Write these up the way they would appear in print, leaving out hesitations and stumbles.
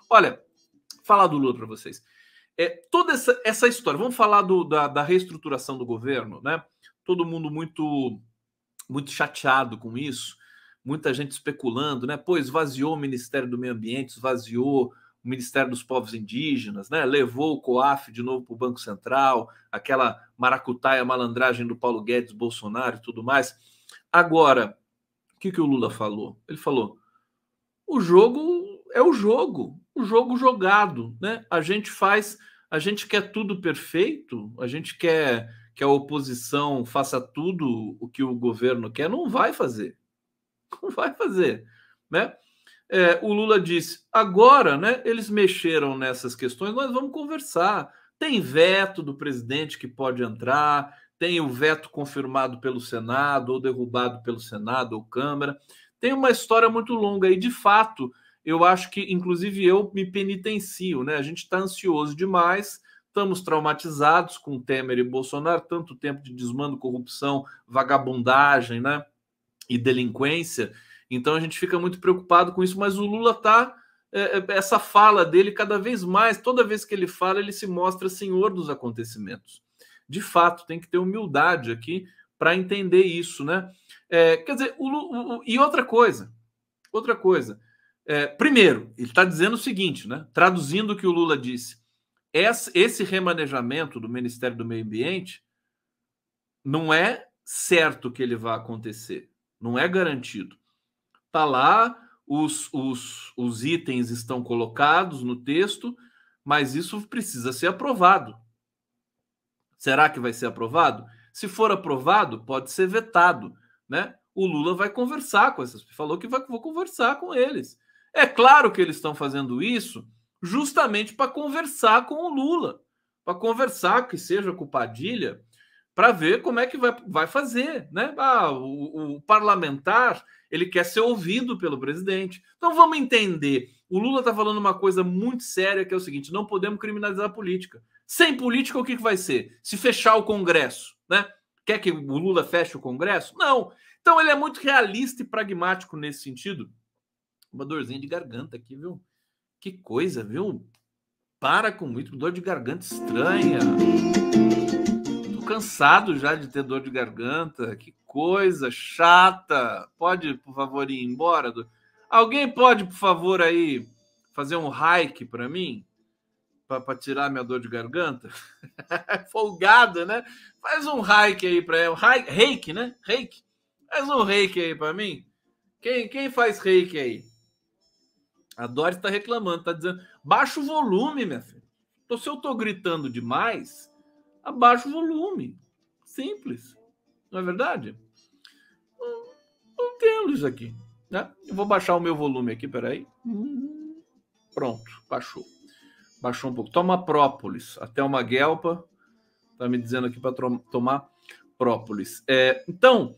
Olha, falar do Lula para vocês. Toda essa história, vamos falar da reestruturação do governo, né? Todo mundo muito chateado com isso, muita gente especulando, né? Pô, esvaziou o Ministério do Meio Ambiente, esvaziou o Ministério dos Povos Indígenas, né? Levou o COAF de novo para o Banco Central, aquela maracutaia malandragem do Paulo Guedes, Bolsonaro e tudo mais. Agora, o que o Lula falou? Ele falou: o jogo é o jogo jogado, né? A gente quer tudo perfeito, a gente quer que a oposição faça tudo o que o governo quer, não vai fazer, não vai fazer, né? O Lula disse: agora, né? Eles mexeram nessas questões, nós vamos conversar. Tem veto do presidente que pode entrar, tem o veto confirmado pelo Senado ou derrubado pelo Senado ou Câmara. Tem uma história muito longa e, de fato, eu acho que, inclusive, eu me penitencio, né? A gente está ansioso demais, estamos traumatizados com Temer e Bolsonaro, tanto tempo de desmando, corrupção, vagabundagem, né? E delinquência. Então a gente fica muito preocupado com isso, mas o Lula está. Essa fala dele, cada vez mais, toda vez que ele fala, ele se mostra senhor dos acontecimentos. De fato, tem que ter humildade aqui para entender isso, né? Quer dizer, e outra coisa. Primeiro, ele está dizendo o seguinte, né? Traduzindo o que o Lula disse: esse remanejamento do Ministério do Meio Ambiente não é certo que ele vá acontecer, não é garantido. Está lá, os itens estão colocados no texto, mas isso precisa ser aprovado. Será que vai ser aprovado? Se for aprovado, pode ser vetado, né? O Lula vai conversar com essas pessoas, falou que vou conversar com eles. É claro que eles estão fazendo isso justamente para conversar com o Lula, para conversar, que seja com o Padilha, para ver como é que vai fazer, né? O parlamentar, ele quer ser ouvido pelo presidente. Então vamos entender. O Lula está falando uma coisa muito séria, que é o seguinte: não podemos criminalizar a política. Sem política, o que vai ser? Se fechar o Congresso, né? Quer que o Lula feche o Congresso? Não. Então ele é muito realista e pragmático nesse sentido. Uma dorzinha de garganta aqui, viu? Que coisa, viu? Para com muito, dor de garganta estranha. Tô cansado já de ter dor de garganta. Que coisa chata. Pode, por favor, ir embora? Alguém pode, por favor, aí fazer um hike para mim? Para tirar minha dor de garganta? Folgada, né? Faz um hike aí para ela. Reiki, né? Reiki. Faz um reiki aí para mim. Quem faz reiki aí? A Doris está reclamando, está dizendo: baixa o volume, minha filha. Então, se eu estou gritando demais, abaixa o volume. Simples. Não é verdade? Não entendo isso aqui. Né? Eu vou baixar o meu volume aqui, peraí. Pronto, baixou. Baixou um pouco. Toma própolis. Até uma guelpa está me dizendo aqui para tomar própolis. Então,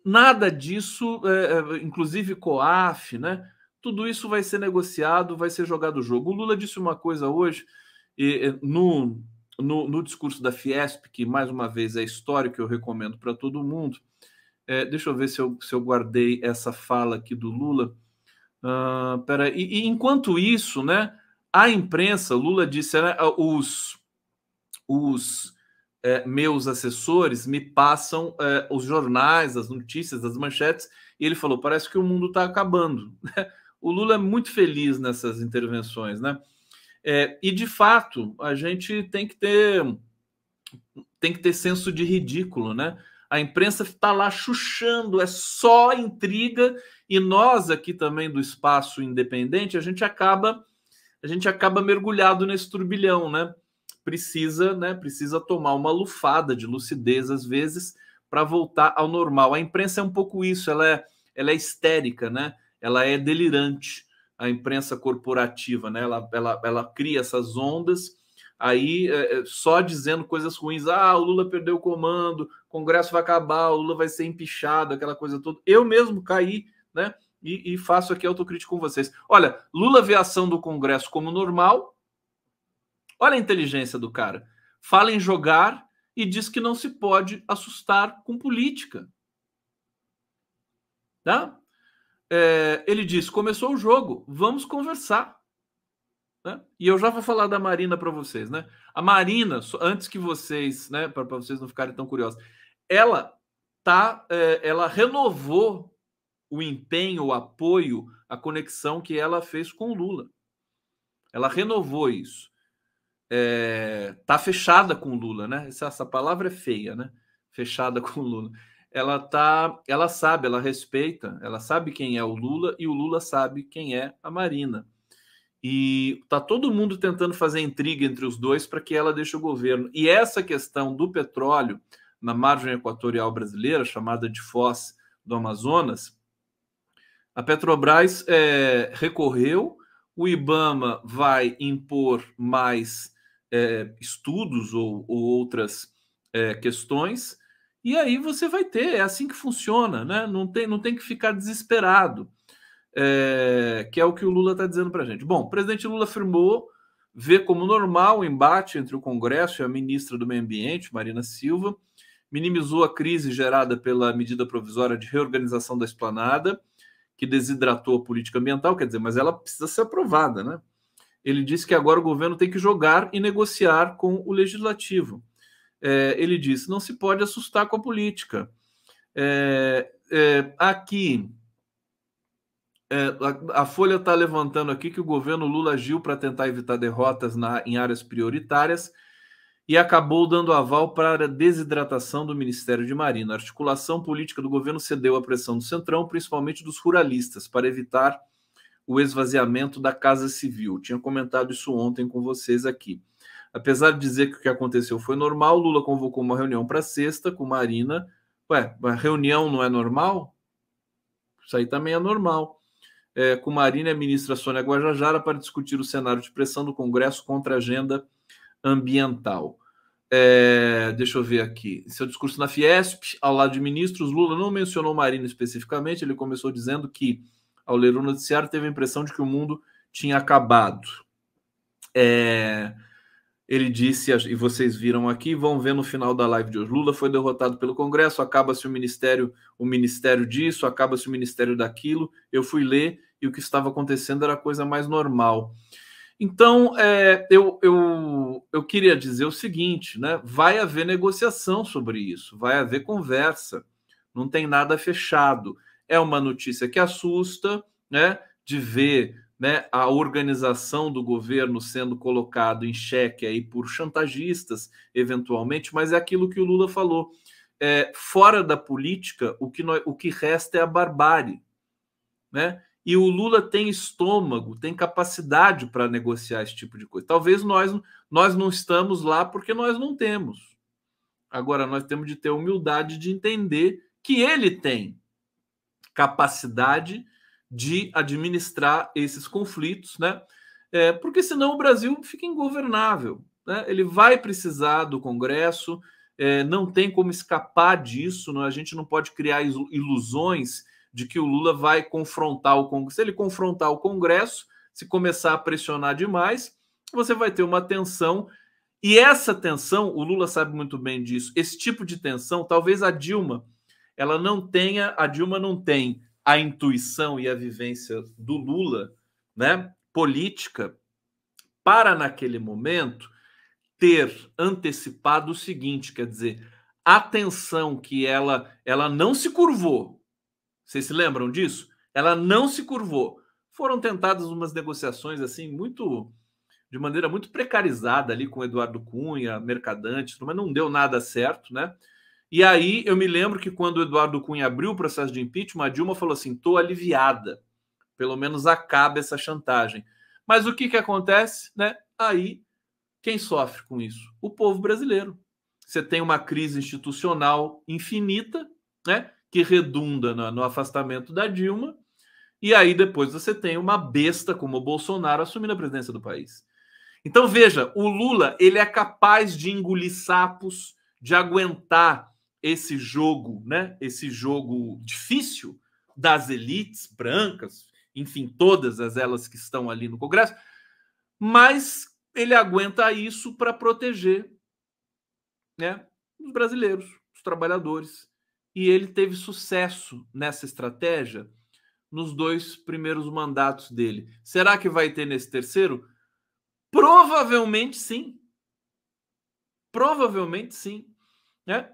nada disso, inclusive COAF, né? Tudo isso vai ser negociado, vai ser jogado o jogo. O Lula disse uma coisa hoje, no discurso da Fiesp, que mais uma vez é histórico, que eu recomendo para todo mundo. Deixa eu ver se eu guardei essa fala aqui do Lula. E enquanto isso, né, a imprensa, Lula disse, né, os meus assessores me passam os jornais, as notícias, as manchetes, e ele falou: parece que o mundo está acabando. O Lula é muito feliz nessas intervenções, né? E de fato a gente tem que ter senso de ridículo, né? A imprensa está lá chuchando, é só intriga, e nós aqui também do espaço independente, a gente acaba mergulhado nesse turbilhão, né? Precisa tomar uma lufada de lucidez às vezes para voltar ao normal. A imprensa é um pouco isso, ela é histérica, né? Ela é delirante, a imprensa corporativa, né? Ela cria essas ondas aí só dizendo coisas ruins. O Lula perdeu o comando, o Congresso vai acabar, o Lula vai ser empichado, aquela coisa toda. Eu mesmo caí, né? E faço aqui autocrítica com vocês. Olha, Lula vê a ação do Congresso como normal. Olha a inteligência do cara. Fala em jogar e diz que não se pode assustar com política. Tá? ele disse: começou o jogo, vamos conversar. Né? E eu já vou falar da Marina para vocês. Né? A Marina, antes que vocês, né, para vocês não ficarem tão curiosos, ela renovou o empenho, o apoio, a conexão que ela fez com o Lula. Ela renovou isso. Tá fechada com o Lula, né? Essa palavra é feia, né? Fechada com o Lula. Ela sabe, ela respeita, ela sabe quem é o Lula e o Lula sabe quem é a Marina. E tá todo mundo tentando fazer intriga entre os dois para que ela deixe o governo. E essa questão do petróleo na margem equatorial brasileira, chamada de Foz do Amazonas, a Petrobras recorreu, o IBAMA vai impor mais estudos ou outras questões, e aí você vai ter, é assim que funciona, né? Não tem que ficar desesperado, que é o que o Lula está dizendo para a gente. Bom, o presidente Lula afirmou ver como normal o embate entre o Congresso e a ministra do Meio Ambiente, Marina Silva, minimizou a crise gerada pela medida provisória de reorganização da esplanada, que desidratou a política ambiental, quer dizer, mas ela precisa ser aprovada, né? Ele disse que agora o governo tem que jogar e negociar com o legislativo. Ele disse: não se pode assustar com a política. Aqui, a Folha está levantando aqui que o governo Lula agiu para tentar evitar derrotas em áreas prioritárias e acabou dando aval para a desidratação do Ministério de Marina. A articulação política do governo cedeu à pressão do Centrão, principalmente dos ruralistas, para evitar o esvaziamento da Casa Civil. Tinha comentado isso ontem com vocês aqui. Apesar de dizer que o que aconteceu foi normal, Lula convocou uma reunião para sexta com Marina. Ué, a reunião não é normal? Isso aí também é normal. Com Marina e a ministra Sônia Guajajara para discutir o cenário de pressão do Congresso contra a agenda ambiental. Deixa eu ver aqui. Seu discurso na Fiesp, ao lado de ministros, Lula não mencionou Marina especificamente. Ele começou dizendo que, ao ler o noticiário, teve a impressão de que o mundo tinha acabado. Ele disse, e vocês viram aqui, vão ver no final da live de hoje, Lula foi derrotado pelo Congresso, acaba-se o ministério disso, acaba-se o ministério daquilo. Eu fui ler e o que estava acontecendo era a coisa mais normal. Então, eu queria dizer o seguinte, né? Vai haver negociação sobre isso, vai haver conversa, não tem nada fechado. É uma notícia que assusta, né? De ver, né, a organização do governo sendo colocado em xeque aí por chantagistas, eventualmente, mas é aquilo que o Lula falou. Fora da política, o que resta é a barbárie, né? E o Lula tem estômago, tem capacidade para negociar esse tipo de coisa. Talvez nós não estamos lá porque nós não temos. Agora, nós temos de ter humildade de entender que ele tem capacidade de administrar esses conflitos, né? Porque senão o Brasil fica ingovernável, né? Ele vai precisar do Congresso, não tem como escapar disso, a gente não pode criar ilusões de que o Lula vai confrontar o Congresso. Se ele confrontar o Congresso, se começar a pressionar demais, você vai ter uma tensão. E essa tensão, o Lula sabe muito bem disso, esse tipo de tensão, talvez a Dilma não tem a intuição e a vivência do Lula, né, política, para naquele momento ter antecipado o seguinte, quer dizer, a tensão que ela não se curvou. Vocês se lembram disso? Ela não se curvou. Foram tentadas umas negociações assim de maneira muito precarizada ali com Eduardo Cunha, Mercadante, mas não deu nada certo, né? E aí eu me lembro que quando o Eduardo Cunha abriu o processo de impeachment, a Dilma falou assim: "Tô aliviada, pelo menos acaba essa chantagem". Mas o que acontece, né? Aí quem sofre com isso? O povo brasileiro. Você tem uma crise institucional infinita, né? Que redunda no afastamento da Dilma, e aí depois você tem uma besta como o Bolsonaro assumindo a presidência do país. Então veja, o Lula ele é capaz de engolir sapos, de aguentar esse jogo, né? Esse jogo difícil das elites brancas, enfim, todas elas que estão ali no Congresso, mas ele aguenta isso para proteger, né, os brasileiros, os trabalhadores. E ele teve sucesso nessa estratégia nos 2 primeiros mandatos dele. Será que vai ter nesse terceiro? Provavelmente sim. Provavelmente sim, né?